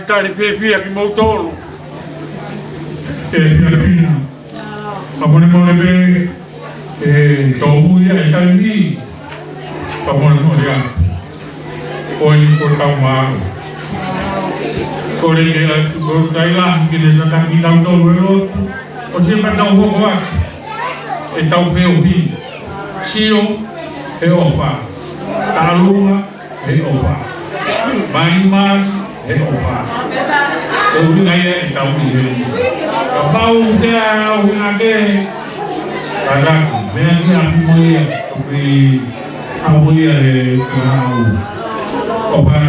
Tari fia ki mau tolu. Pamone mole be tohu ya itali. Pamone mole ya. Koi ko tama. Koi le ko taila ki le ta ki tau tolu. O se pa tau ho wa. E tau feo hi. Sio e ofa. Talunga e ofa. Mai e ofa. O ngai e tau ni. Pau te au na ke. Kada me ni a moia ki amoia e au. Ofa.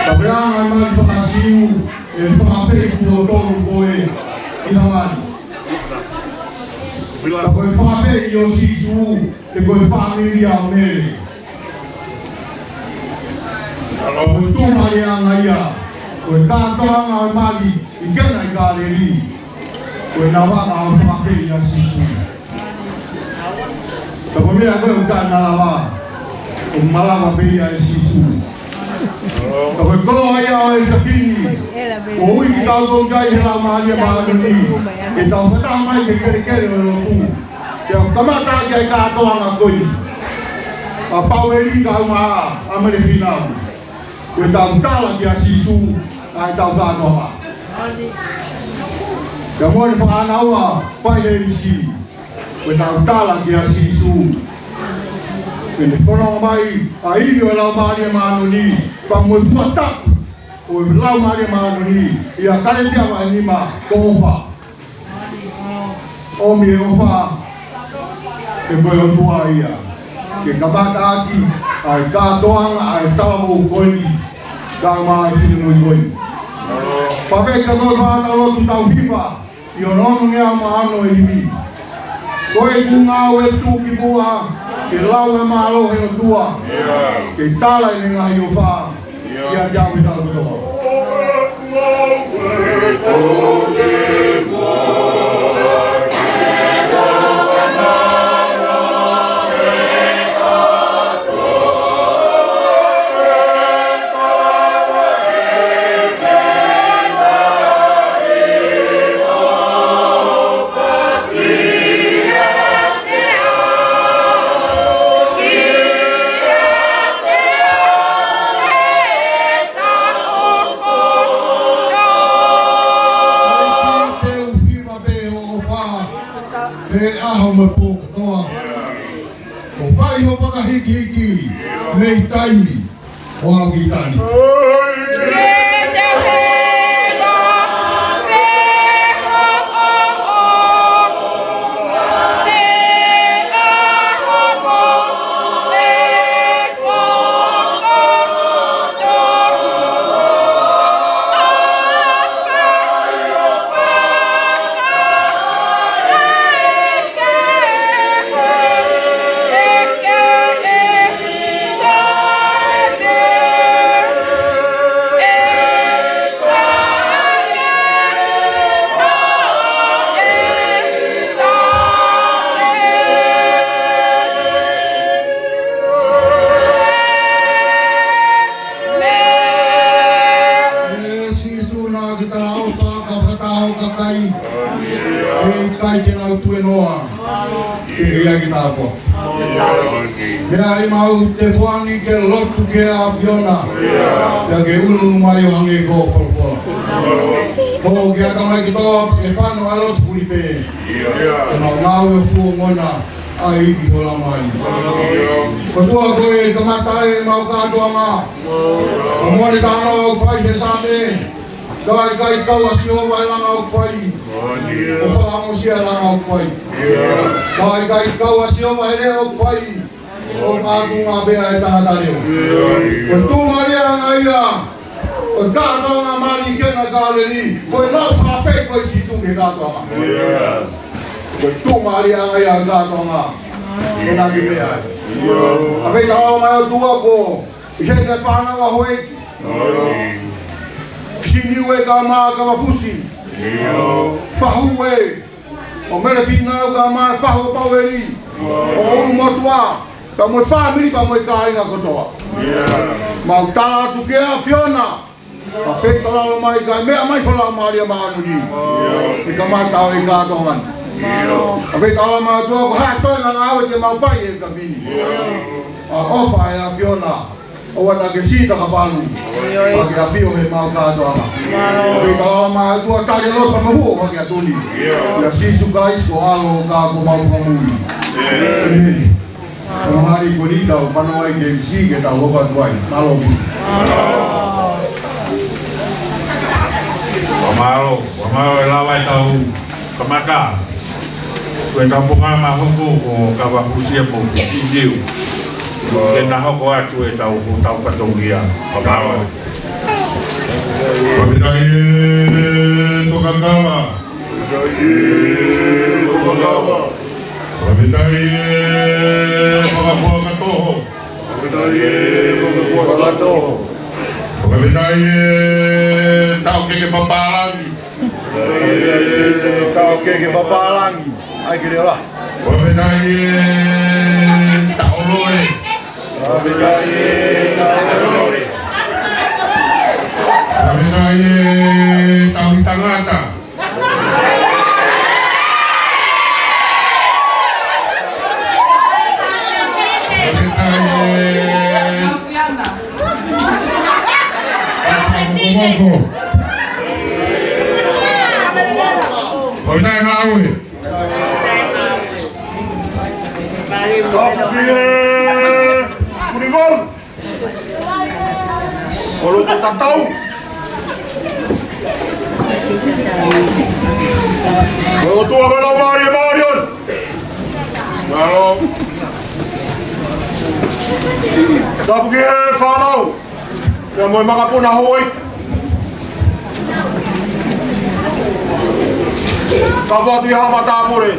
Tabrang ay magpakasiw e whakawhi kua tōru koe i hawani. Ka koe whakawhi o Sisu e koe whamiri a mere. Koe tūmari anga ia, koe kātoanga o mali i kena i kāreri, koe nā waka o whakawhi a Sisu. Ka koe mea koe o kāna lawa, o malawa pia e Sisu. Ka koe kolo ai ao e tawhini, o ui ki tau tō kai he lau mahalia mahani, e tau whata mai ke kere kere o lo pū. Te o kamata ki ai kātoanga koi. A pau e li ka umaha, amere whinau. Koe tau tala ki a Sisu, ai tau kātoanga. Ka moe whanaua, whai he misi, koe tau tala ki a Sisu. Kene whanau mai, a iwi o lau mahalia mahani, pa moe fuatapu, o lau mahalia mahani, i a karetea mai nima, kōwha. O mi e ofa, ke koe o tua ia. Ke kamata aki, ai kātoanga, ai tāwo koini, ka maa sini mui koini. Pape ka koe whāta lotu tau hipa, i o nono ngea maano e hiwi. Koe ku ngāo e tū ki pua, ke lau e maalo he o tua, ke tāla i ngahi o whā, ki a jau i tau toa. E aho me pō katoa. Ko whai ho waka hiki hiki, nei taimi, o au ki tani. Mea mau te whani ke lotu ke a Fiona, ia ke unu mai o hange ko whalafola. Ko ke aka mai ki toa ke whano a lotu Filipe, ke mau ngau e fua ngona a iki hola mai. Ko tua koe kamata e mau kātua ngā, ka moani tāno au whai he same, kai kau a siho vai langa au whai, o whaango sia langa au whai. Kai kau a siho vai lea au whai, o kātu ngā bea e tangata reo. Koe tūmaria ngā ia, koe kātua ngā mani kena kāleri, koe nā whawhei koe Sisu ke kātua ngā. Koe tūmaria ngā ia kātua ngā, kena ki bea e. A whei tāo mai o tua ko, i hei te whānanga hoeki. Siniu e kā maa ka wafusi. Whahu e, o mere whinau kā maa whahu paueri, o oru motua. Ka moe whamiri pa moe kāinga kotoa. Mau tātu ke a Fiona. Ka whei talalo mai kai mea mai whala maria maanuri. E ka mātau e kātongan. Ka whei talalo mai tua ko haa toinga ngā awe te mau whai e ka vini. A ofa e a Fiona. O wata ke sita ka whalu. Ka ke a pio he mau kātonga. Ka whei talalo mai tua tari lopa mahu o ke a tuni. Ia Sisu Christ ko alo o kā ko mau whamui. Amen. Kung hari ko dito, panuay ke sige tao ko tuay, talo. Pamalo laway tao kamata. Kung tao ma huko ko kawapusia po idiu. Kena hoko atu e tao patonggia. Pamalo. Pamalo ke papalangi. Kau ke papalangi. Ai ke lah. Wamenai taolore. Wamenai taolore. Wamenai tangata. Moko. Wamenai ngawe. Kau Kuningol. Kalau tu tak tahu. Kalau tu apa nama dia Marion? Kalau tak pergi Fanau, yang mau makan pun ahoy. Tak buat dia mata apa ni?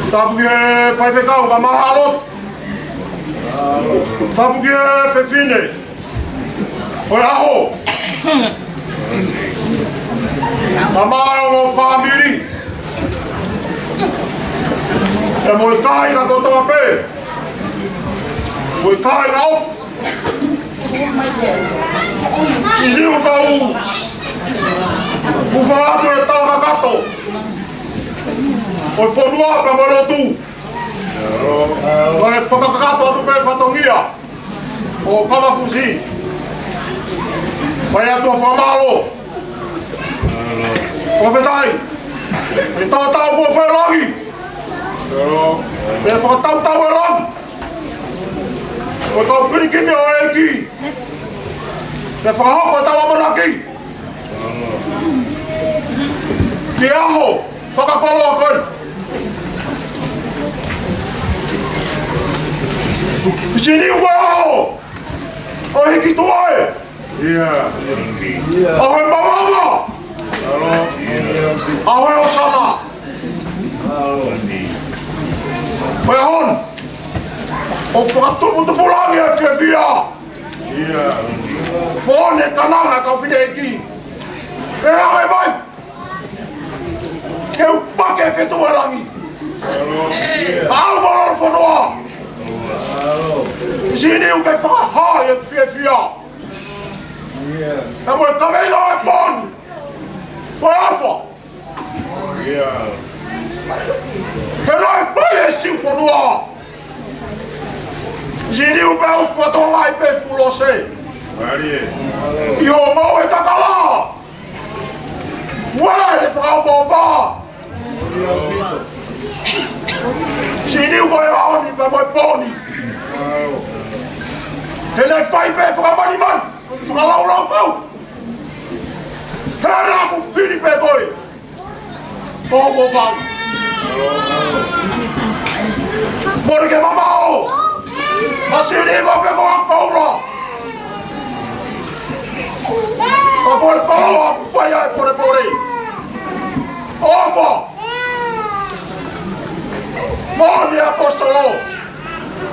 Tak pergi Five kau, tak mahalot. Tak pergi Fefine. Oi aho. Mama mo family. E mo kai na to ape. Mo kai na off. Isiu tau. Fufato e tau kakato. Oi fonua pa mo tu. Oi fakakato tu pe fatongia. O kama fuzi. Vai a tua famalo. Povedai. Então tá o povo foi logo. Ele falou tá logo. O tá o perigo meu aqui. Ele falou ó tá lá aqui. Que arro. Foca coloca. Sininho vai. Oi que tu é? Ahoy mama. Ahoy Osama. Oi hon. O fator muito pulang ya Fevia. Bone kanang kau fide aqui. Ahoy boy. Eu paguei feito lagi. Algo fonoa. Sini o que faz ha ya Fevia. É muito também não é bom. Rafa. Ele não foi esse o fono. Giriu bem o foto lá e bem você. E o mal é lá. Ué, ele falou vovó. Giriu vai aonde vai mais bom. Ele faz bem para maniman. Fala o local. Era com filho pegou. Como vai? Porque mamão. A Siriva pegou a Paula. A boa Paula foi aí por aí. Ova. Mole apostolou.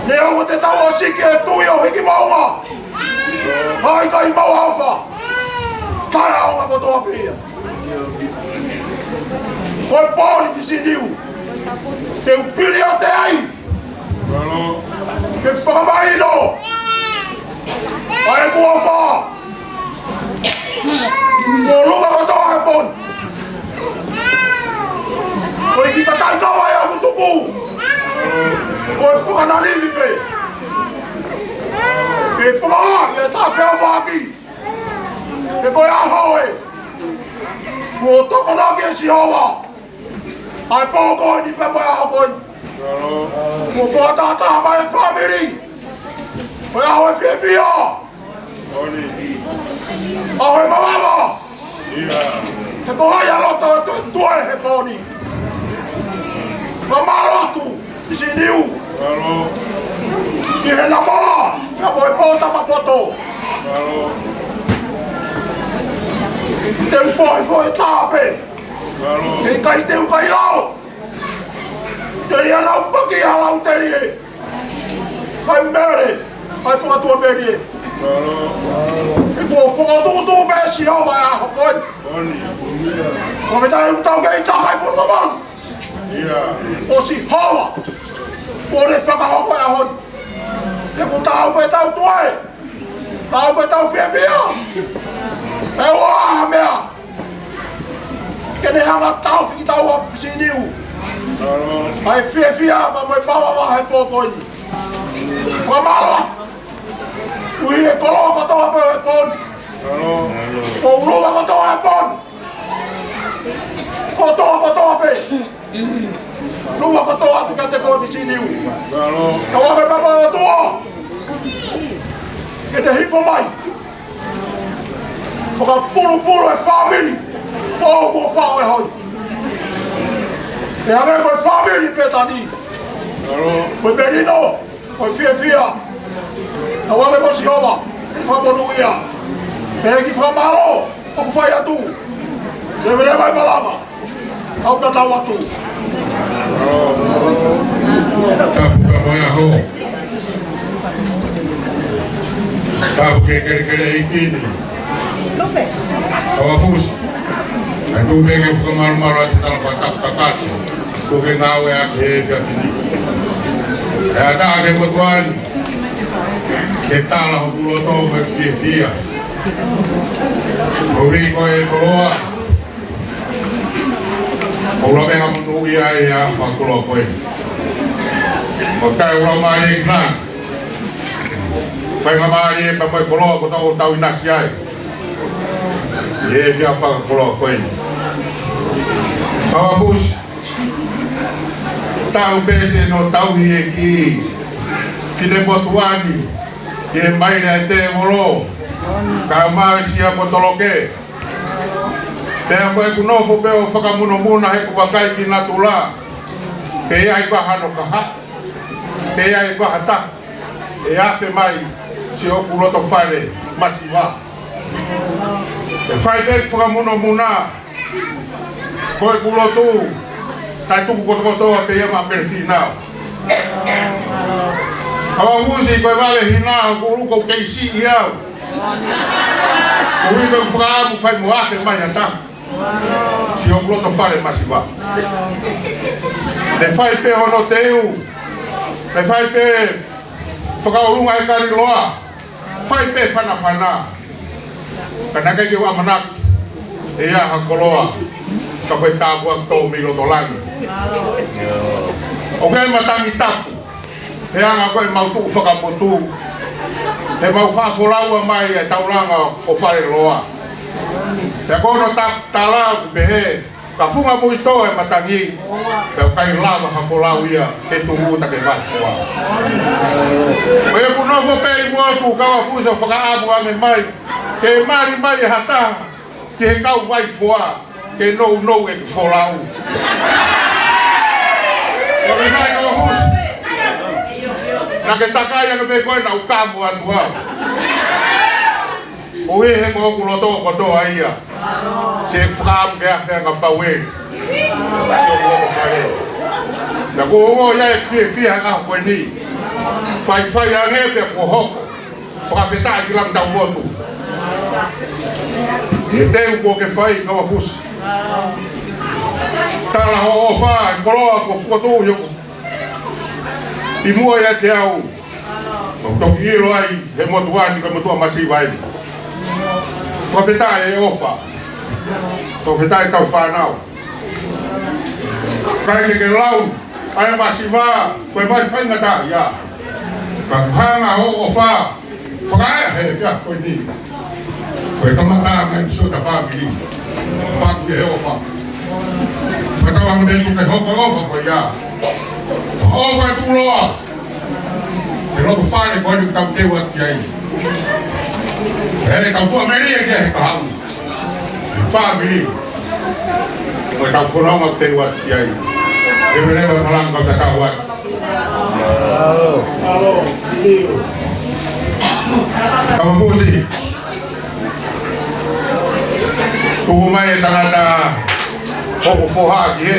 Eu vou tentar você que é tu e eu que mal. Ai, cai mal alfa. Tá a alma com a tua filha. Foi bom, decidiu. Teu filho até aí. Que fama aí, não. Aí, boa alfa. O lugar que eu tô é bom. Foi que tá caindo aí, com tubu. Foi focar na livre, velho. E falou, ele tá ferro aqui. Pegou a roe. Botou com aqui esse roa. Aí pegou ele pegou a roe. O foda tá mais família. Foi a roe fia. A roe mamama. Pegou aí a lota tu é repone. Mamaloto, geniu. E renamor, a boi volta pra botou. Tem foi, tape. Quem cai tem o caiu. Teria lá um pouquinho lá o teria. Vai mere, vai falar tua mere. Ibu foto be si ho ba ho ko. Ko me ta tau ke ta kai fo ko ba. O si ho. O le fa ka ho ko ya ho. Ke ko tau be tau tuai. Tau be tau fia fia. E wa mea. Ke ne hanga tau fi tau wa fi niu. Ai fia fia ma mai pa wa hai po ko. Ko malo. Ui e kolo ko to pe pon. O ulo ko to pon. Ko to pe. Lu ko to atu ka te ko fi niu. Ko wa pe pa to. Ke te hifo mai. Ko ka pulu e family. Fo e hoi. E anga ko family pe tani. Ko berino. Ko fia. Awale mo si Oba. Fa mo ia. Pegi fa malo. O fa ya tu. Deve vai balava. Au ta tawa tu. Tapu ka ya ho. Tapu ke ikini. Awa fus. Aku bege fu mal ati tal fa tak. Ko ke ngawe ake fa fini. Ya ta ke motuan. Ke tala ho kulo to me fia. O ri ko e koloa. O lo venga mo ia ia fa kulo ko e. O kai o mai ngai. Fai mamari pa mo koloa ko tau inasi ai. Ye fia fa kulo ko e. Awa bus. Tau bese no tau ye ki. Fine motuani. Ke mai na te moro ka mai sia potoloke te mo e kuno fo be o faka muno he ku bakai ki natula ke ai ba hano ka ha ke ai ba hata e a fe mai si o kulo to fare masiva e fai be faka muno ko e kulo tu tai tu ko to ke ia ma perfina Awa musi ko vale hina ko ru ko ke si ia. Ko wi ko fra mu fai mo ate mai ata. Si o bloto fare masiva. Le fai pe ono teu. Le fai pe faka ru ai kari loa. Fai pe fana. Kana ke ke wa manak. E ia ha koloa. Ka ko ta ko to mi lo tolang. O ga matangi tapu. E anga koe mautu whakamotu. E mau whawholaua mai e tauranga o whare loa. E kono talau behe, ka whunga mui toa e matangi. E kai lava hawholau ia, te tuhu take whakoa. O e punofo pei muatu, kawa fusa whakaabu ame mai. Ke mari mai e hata, ki he kau vai fua, ke nou e ki wholau. O e mai kawa fusa. Na ke takaya ke koe na ukamu atua. O e he mo kulo to ko to aia. Se fram ke a nga pawe. Se ko ko fare. Na ko ya e fi nga ko ni. Fai ya nge pe ko hoko. Fra feta ki lam da moto. E te ko ke fai ka fus. Tala ho fa ko ko to yo. I mua ia te au. O toki iro ai, he motuani ka motua masiva ai. Ko whetai e ofa. Ko whetai tau whanau. Kai ke lau, ai masiva, koe mai whaingata ia. Ka hanga o ofa. Whakaea he kia koe ni. Koe tamata ngai so ta whamili. Whaku e ofa. Whakau anga nei tuke hoka ofa koe ia. Ofa tu loa. Te loto whare koe ni tau teu ati ai. He tau tua meri e kia he kahau. Whamili. Koe tau whanonga teu ati ai. Te merewa malanga ka tau ai. Kawa pusi. Tuhu mai e tangata hoku foha ki he.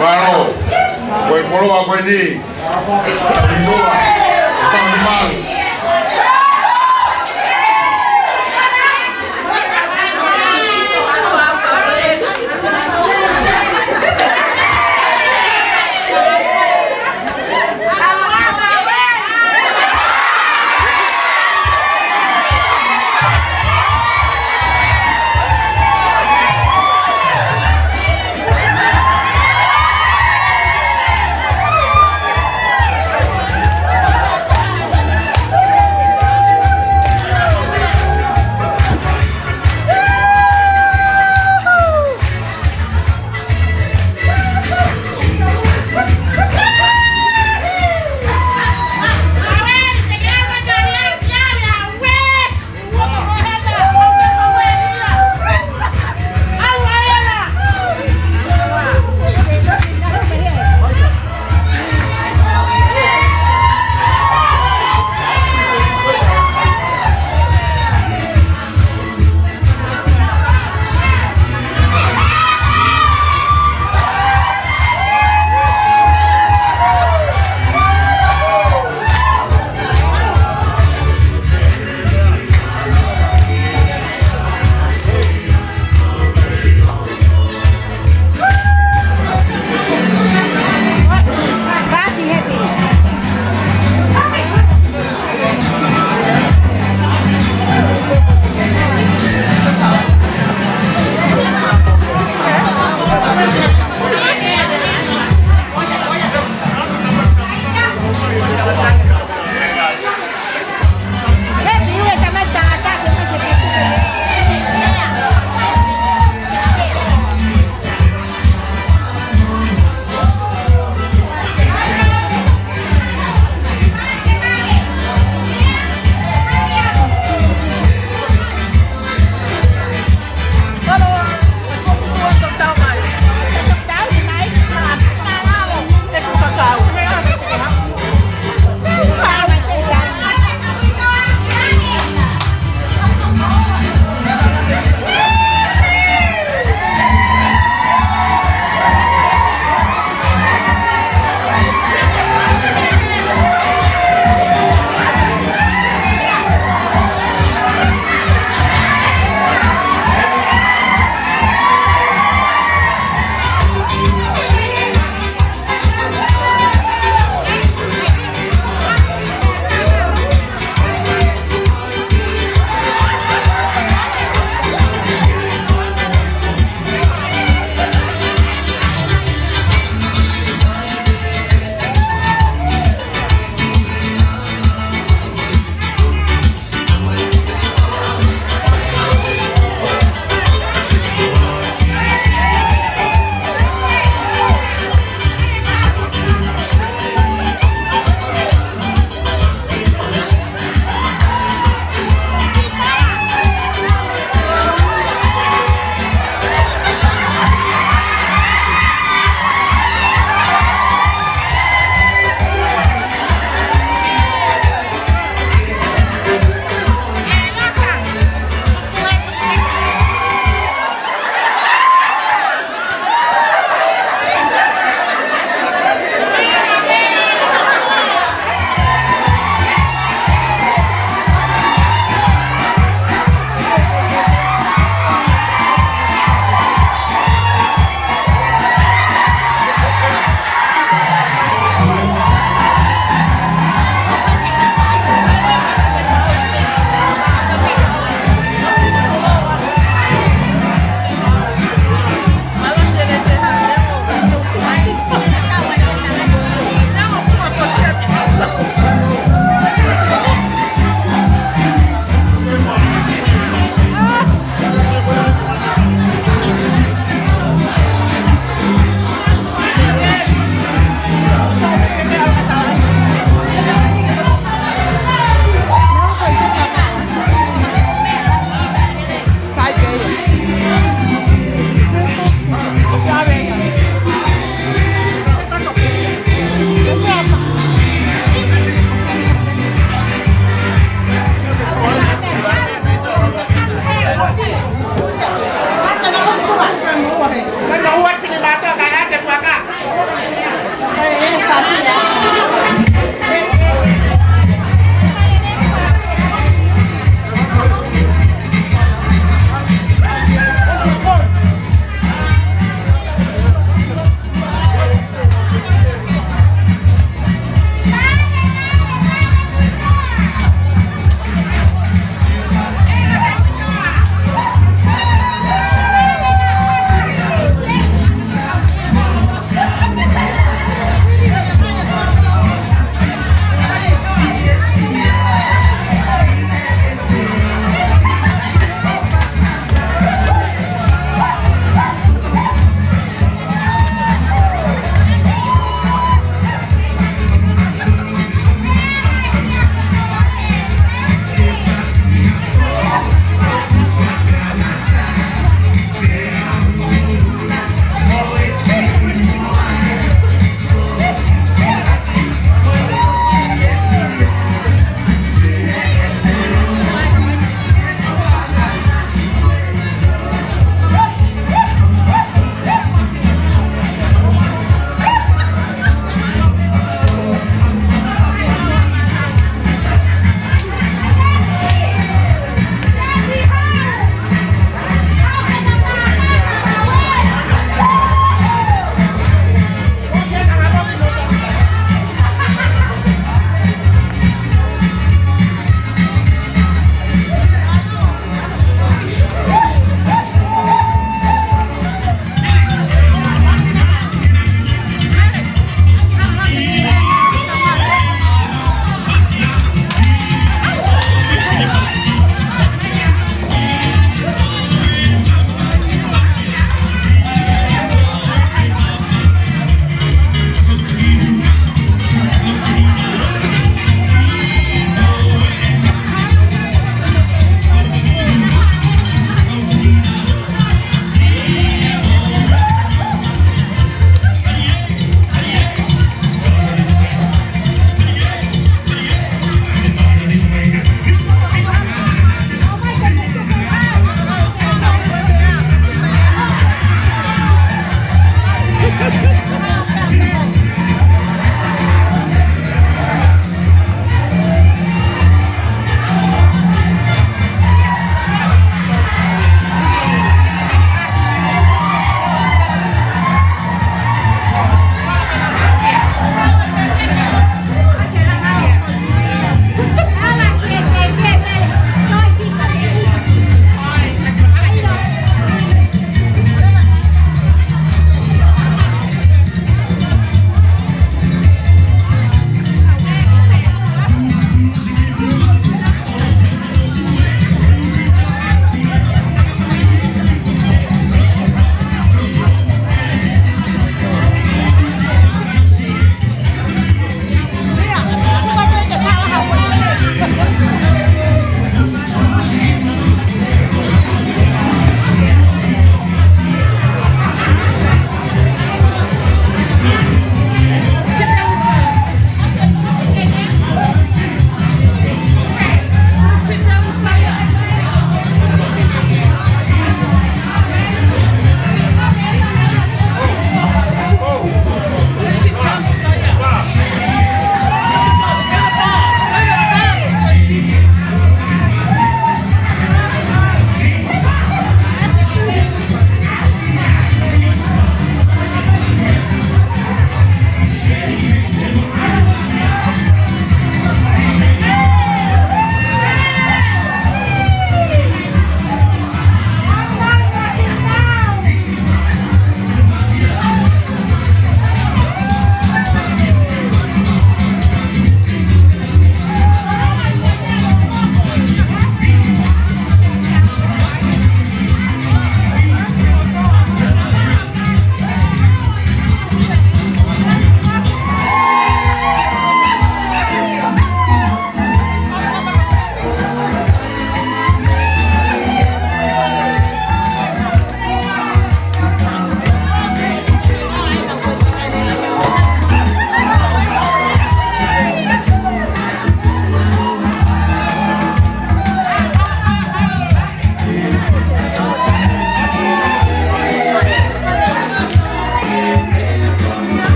Maro, koe koloa koe ni. Inoa, tau ni malu.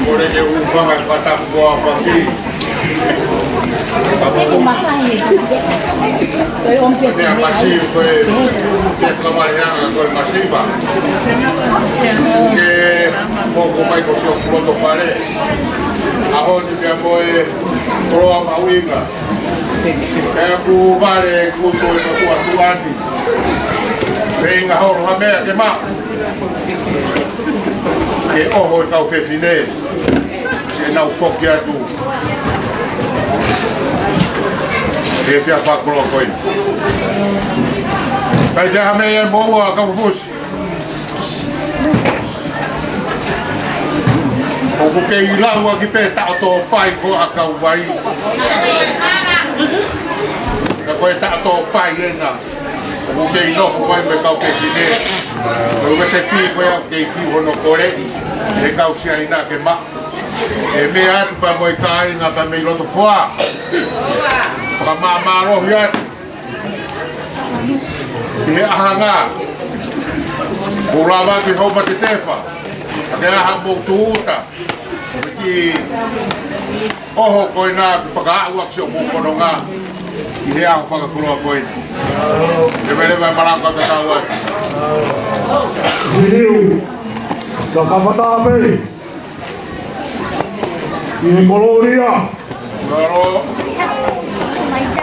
Por ello, un fan al patar por aquí. Mira, masivo, pues, la mariana con masiva. Que poco más così un pronto fare. A oggi abbiamo provato a winga. E a cubare tutto il tuo attuati. Venga, ora a me che ma. Che oho e tau fefine. Se nau foki atu. E fia whakolo koe. Kai te hame e moua a kaufusi. O kuke i laua ki pe tato pai ko a kauwai. Ka koe tato pai ena. O kuke i nofu mai me kau fefine. O wese ki koe au kei fi hono kore. E kau sia ina ke ma. E me atu pa moi kai nga pa me loto foa. Pa mamaro hiat. E ahanga. Urawa ki homa te tefa. Kaya hamo tuuta. Ki oho koe nā ki whakaauak si o mūwhono ngā. I hea ho whakakuroa koe. E mele mai maranga te tau atu. Siriu, ka kawhatape. I he koloria. Ngaro.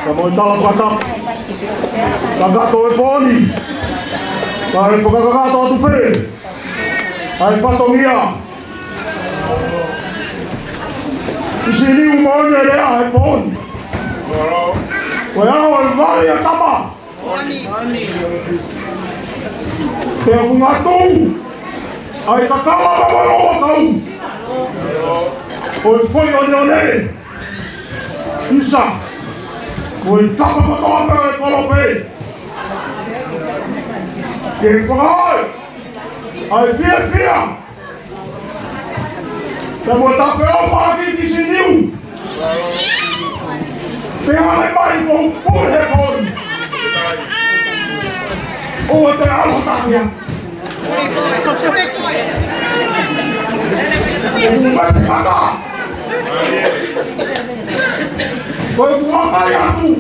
Ka moi tala whaka. Ka gato e poni. Ka he whakakagato atu pe. Ai whatongia. I siriu maone rea he poni. Ngaro. Koe au e wari a tapa. Pea ku ngā tau. Ai ka kawa mamaro a tau. Koe whoi o ne. Isa. Koe tapa katoa pea e kolope. Ke whakahai. Ai fia. Pea mo ta wheo whaki ki siniu. Pea mai mai mo pure poni. O te alo tāmia. Umete kata. Koe kuakai atu.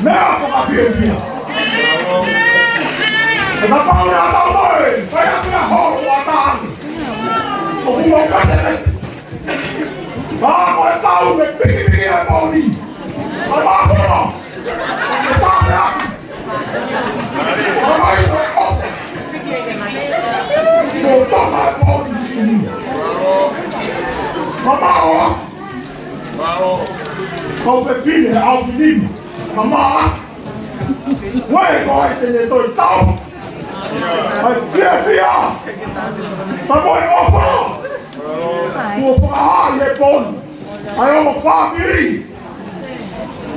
Mea whakawhiawhia. E ka paune a tau moe. Pai atu a horo a tāni. O kumo katene. Āko e tau me piki e moni. Ai māwhora. E tāwhia. Ai ofe. Mo tama e moni. Mamaoa. Kau fe fine e au finima. Mamaoa. Wei koe tene toi tau. Ai fia. Ta moi ofa. Mo whakahai e poni. Ai ono whakiri.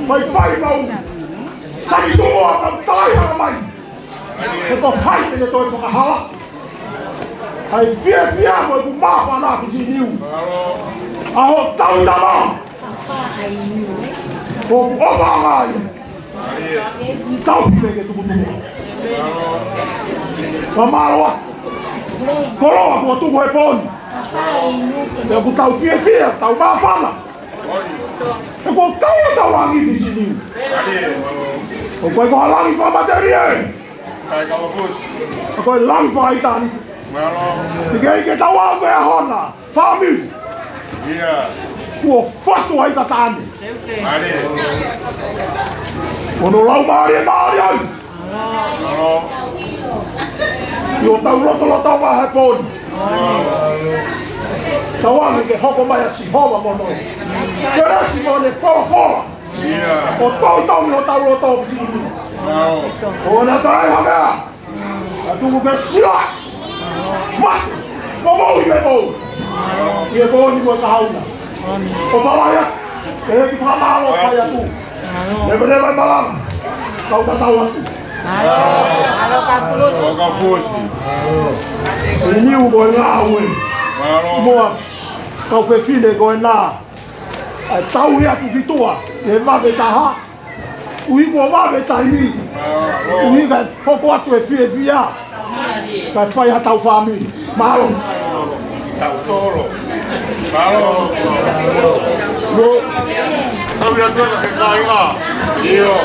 Mai whai mau. Taki tumo a kau tai hanga mai. E to pai tene toi whakahala. Ai fia mo e ku mawhana ki siniu. Aho tau nama. O ofa ngai. Tau peke tukutuku. Mamaroa. Koroa kua tuku e poni. E ku tau fia, tau mawhana. E ko tau wangi ki siniu. O koe ko halangi whamateri e. Kai kawapus. O koe langi whaitani. Ike tau au mea hona. Whami. Ia. Kua whatu hai ka tāne. Mare. Ono lau maari ai. Ngaro. I o tau roto wa he poni. Tau ange ke hoko mai a sihowa mono. Ke resi mo ne whola. Ia. O tau mi o tau roto o piti. Ngaro. O na tarai hamea. A tuku ke sila. Mati. Mo mou i me mou. I e poni mo sa hauna. O papaya. Eh kita malu papaya tu. Lepas lepas malam. Kau tak tahu aku. Halo Kapus. O Kafusi. Ini ugo ngawe. Maro. Moa. Kau fefile go na. Tahu ya tu kitua. Dia mabe taha. Ui go mabe tahi. Ui kan poko atu e fie via. Kai fai ha tau fami. Malo. Tau toro. Maro. Yo. Sabi ato na ke kainga. Iyo.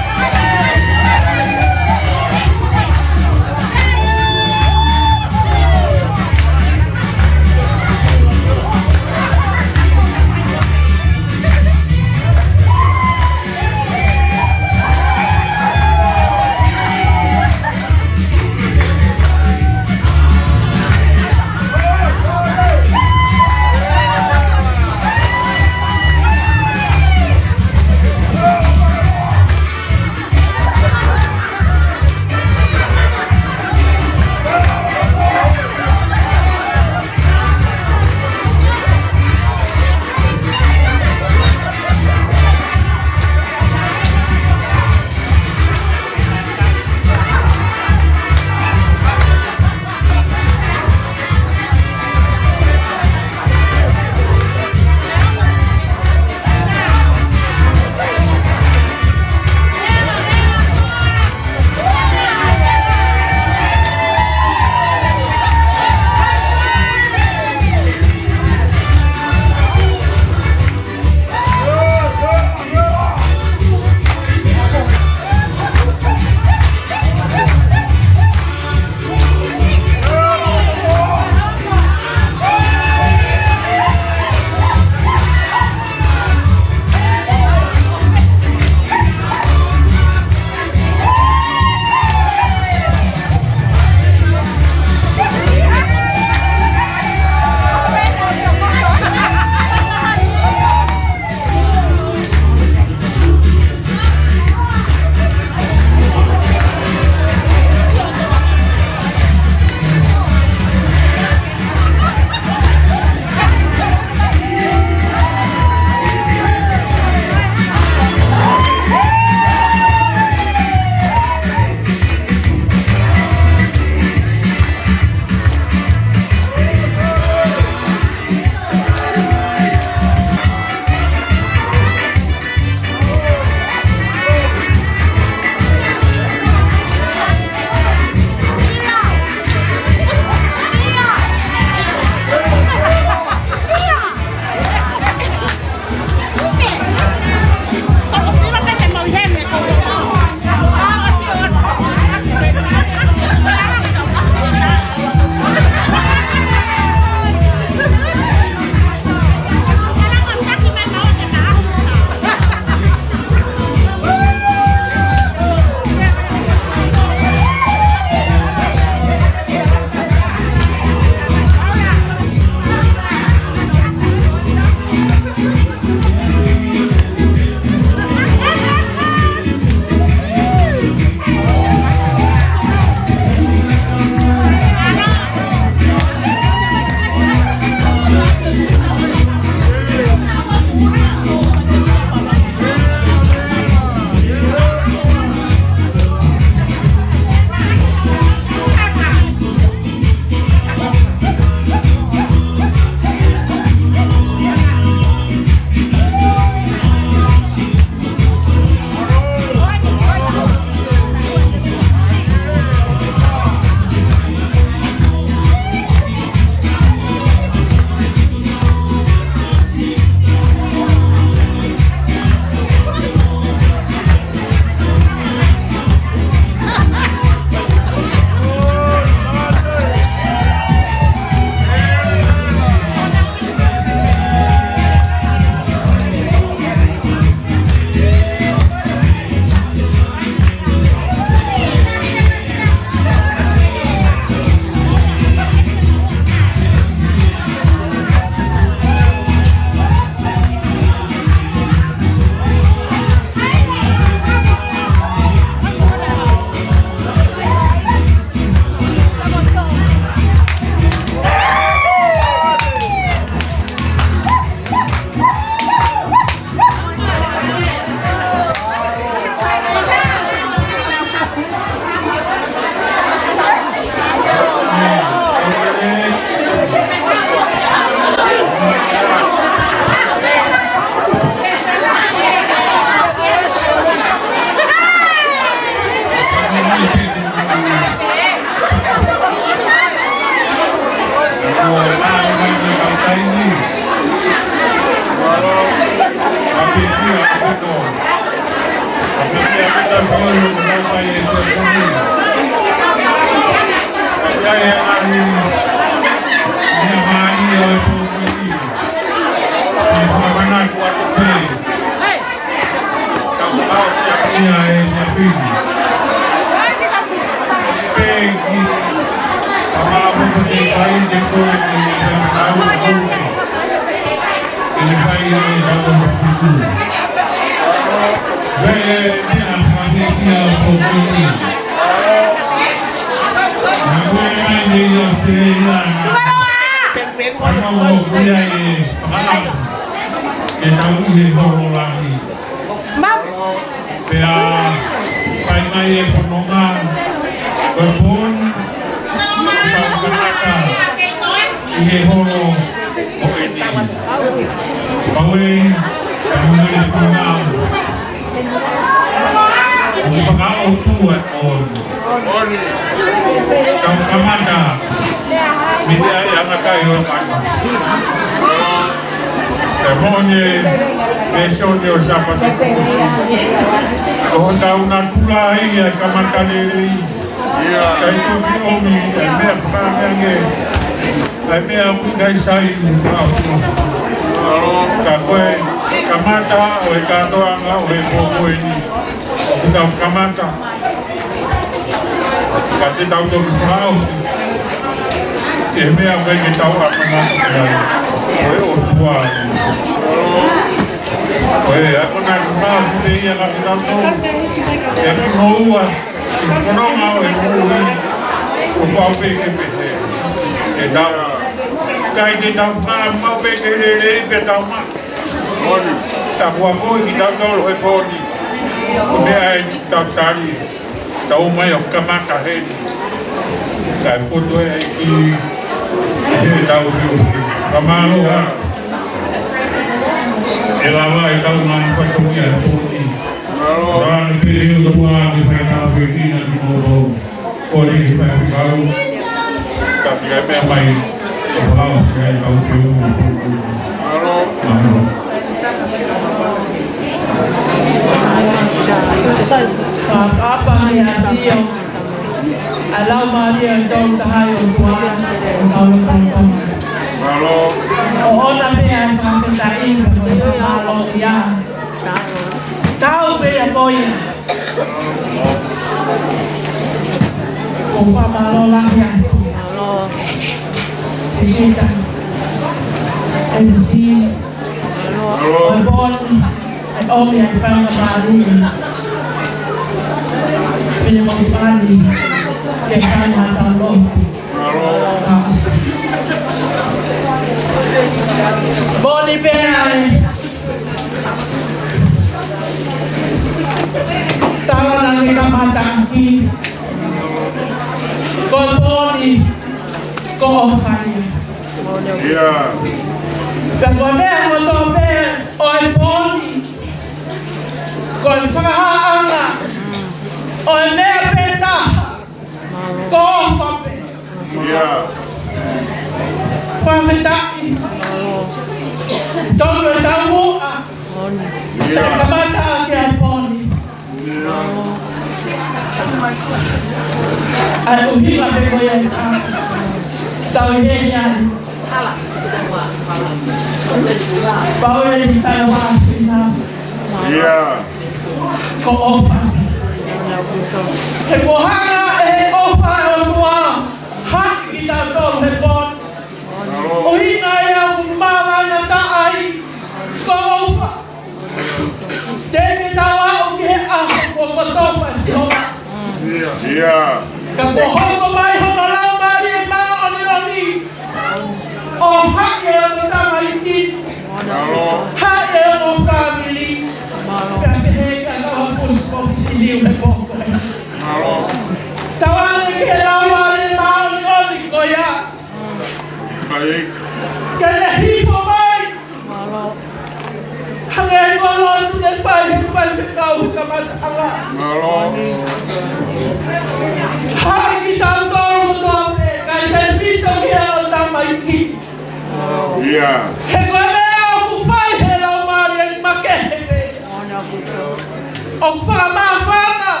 Ông pha ma pha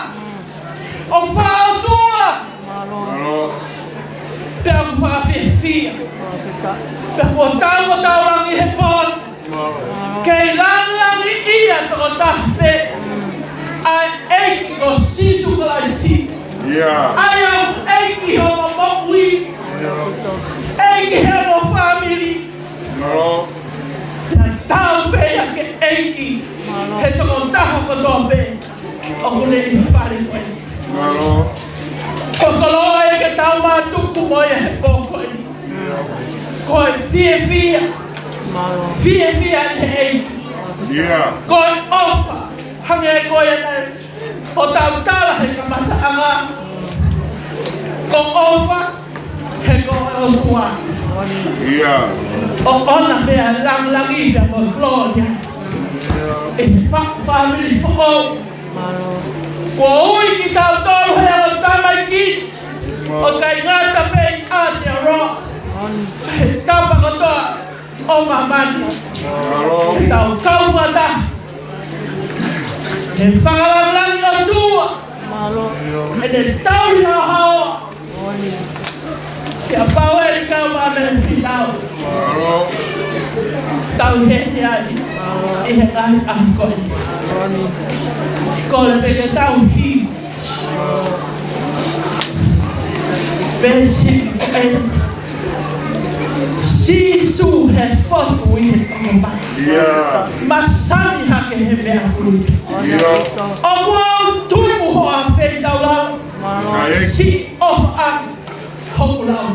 O whaatua. Pea ku whaafia. Pea ku tau rangi he pon. Kei langi ia toko tahpe. Ai eiki o sisu kalai si. Ai au eiki ho mokui. Eiki he mo family. Tau pea ke eiki. He toko taha kotoa pe. O kune i whare koe. Ko koloa e ke tau mātuku moia he pōkoi. Koe fia. Fia i he eiki. Koe ofa. Hange koe nei. O tau tala he kamata anga. Ko ofa. He koe o tua. O ona mea langlangi da mo Gloria. E family fo. Ko ui ki tau tolu he o tamai ki. O kai ngata pei ate a ro. He tapa kotoa o mamani. He tau kaumata. He whakalangi o tua. E ne tau i hao. Ke a pau e li kau mamene whitau. Tau he ani. I he ngahi ahkoi. Kole peke tau hi. Besi e sisu he fotu i he tangoma. Masani hake he mea fui. O wau tuimu ho a whei tau lau. Si of a hoku lau.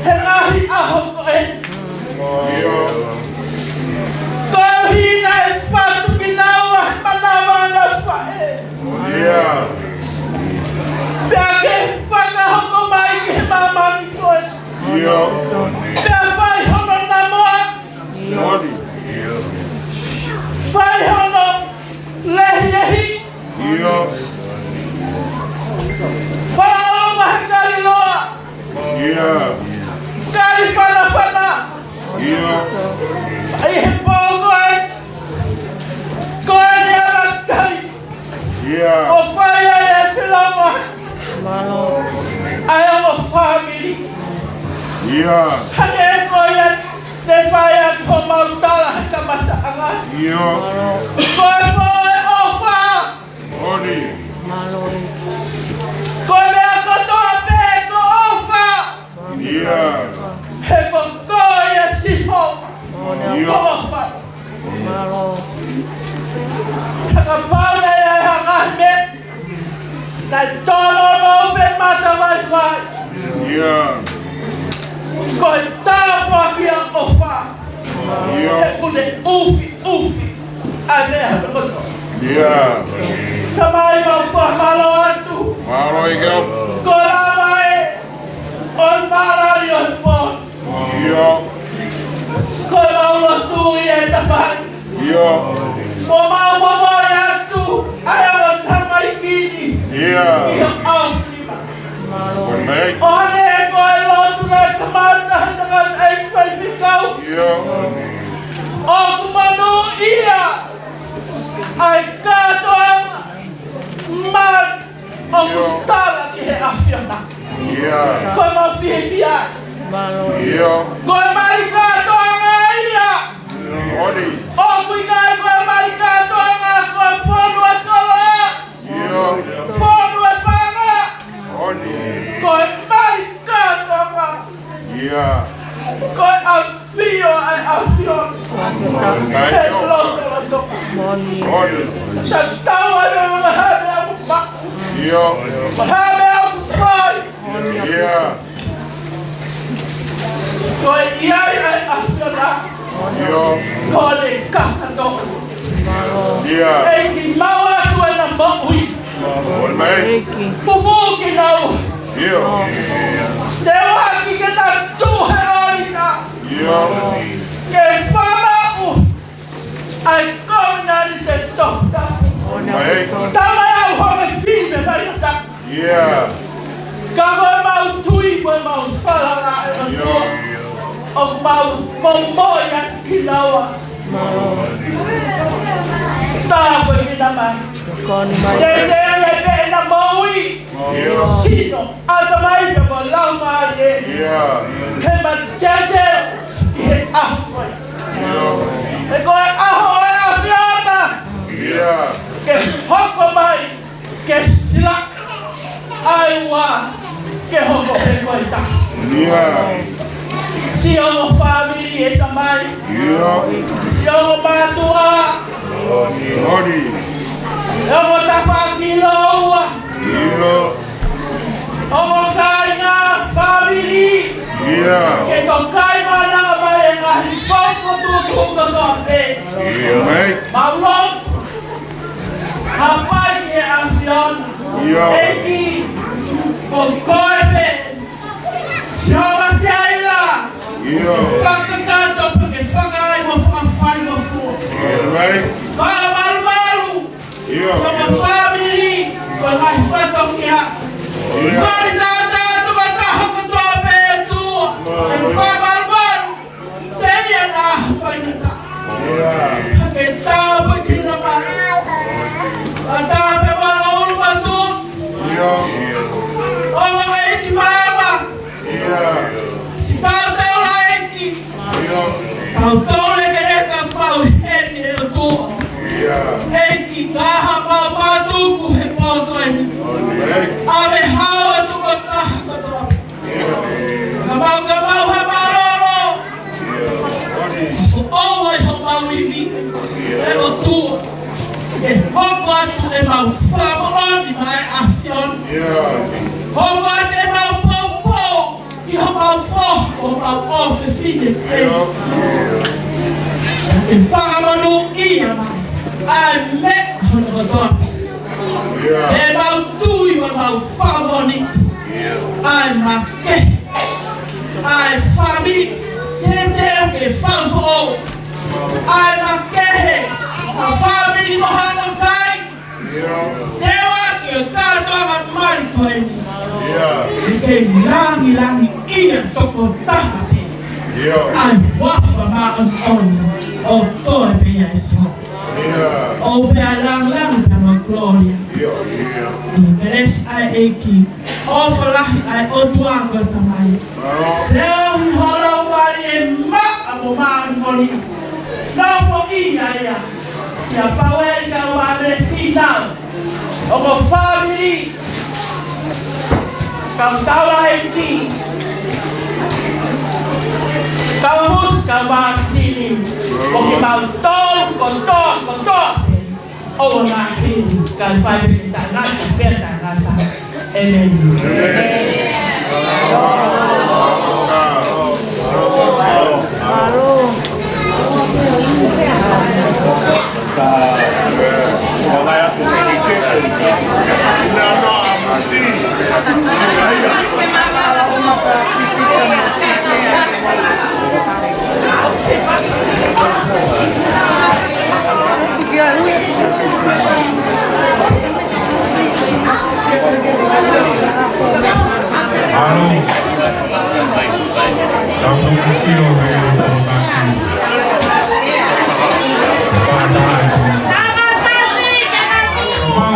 He mahi aho koe. Koe hina e whatu kinawa he manawa na whae. Pea ke whakahoko mai ke he mamami koe. Pea whai hono na moa. Whai hono lehi lehi. Whaonga he kari loa. Kari whana whana. Ai he pō koe. Koe ni amakai. O whai ai e whilawa. Ai o family. Hange e koe ne whai a ko mautala he kamata anga. Koe koe o wha. Koe mea kotoa pe ko o wha. He ko koe e siho. Ko o wha. Haka pauna e ai haka me. Nai tono no pe mata vai vai. Koe tāpua kia o wha. He kune ufi. Ai mea haka koto. Kamai mau wha malo atu. Ko rawa e. On marari on pon. Ko mau lotu i e tapai. Mo mau momoi atu. Ai awa tamai kini. Ia auflima. O hane e koe lotu nei tamata handangan ei whaifikau. O kumanu ia. Ai katoanga. Man. O kutala ki he awhiona. Koe mau whiwhia. Koe mai katoanga ia. O kuingai koe mai katoanga. Koe whonua tola. Whonua panga. Koe mai katoanga. Koe awhio ai awhiona. He loto. Sa taua me mga hame au ma. Hame au whai. Koe iai ai awhiona. Koe kakato. Eiki maua tue na mo'ui. Pupuki nau. Te waki ke na tuhe oina. Ke whamau. Ai kona ni te tohta. Tama au home whime whaita. Ka koe mau tui koe mau whalala e matua. O mau momoia ki naua. Tā koe ki na mai. Te pe na maui. Sino. Ata mai te ko lau maari e. He ma tete i he aho koe. He koe aho e awhiona. Ke hoko mai. Ke sila. Ai wā. Ke hoko he koe ta. Si o family e tamai. Si o matua. E o tawhaki loua. O kai ngā family. Ke to kai mana mai e ngahi whauko tūtunga kote. Maulok. Hapai ke awhiona. Eki. Ko koe pe. Sioma siaila. Whakakato pake whakai mo whakawhai mo fua. Whakamaru. Ko mo family. Ko ngai whatokia. Mari tata tuka taho kutoa pe tua. E whakamaru. Teia na whainata. Hake tau pe kina mai. Ata pe wala ulu matu. O waka eki mama. Si kau tau la eki. Kau tau le kere kau pau heni e tua. Eki kaha pau matuku he potoini. Ave hawa tuko taha katoa. Kamau he maroro. Owa i ho mawiwi. E o tua. E hoko atu e mau whamo oni mai awhiona. Hoko atu e mau whaupo. I ho mau whoho pau ofe fine e. E whakamanu ia mai. Ai me hono toa. E mau tui wa mau whakamoni. Ai ma ke. Ai whami. He teo ke whauso. Ai ma ke he. A whamiri mo hanga kai. Tewa ki o tātoa mari koe ni. I ke langi ia toko taha te. Ai wafa ma on oni. O toe pe ia iso. O pe a lang pe ma gloria. I peres ai eki. O falahi ai o duanga tamai. Leo hi holo wari e ma amo ma moni. Nofo ia ia. Ia pawe i ka wabere finau. O ko family. Kau taura e ki. Kau mus kau sini. O ki mau tol, kontor. O na kini. Kau family tanata, tanata. Amen. Mau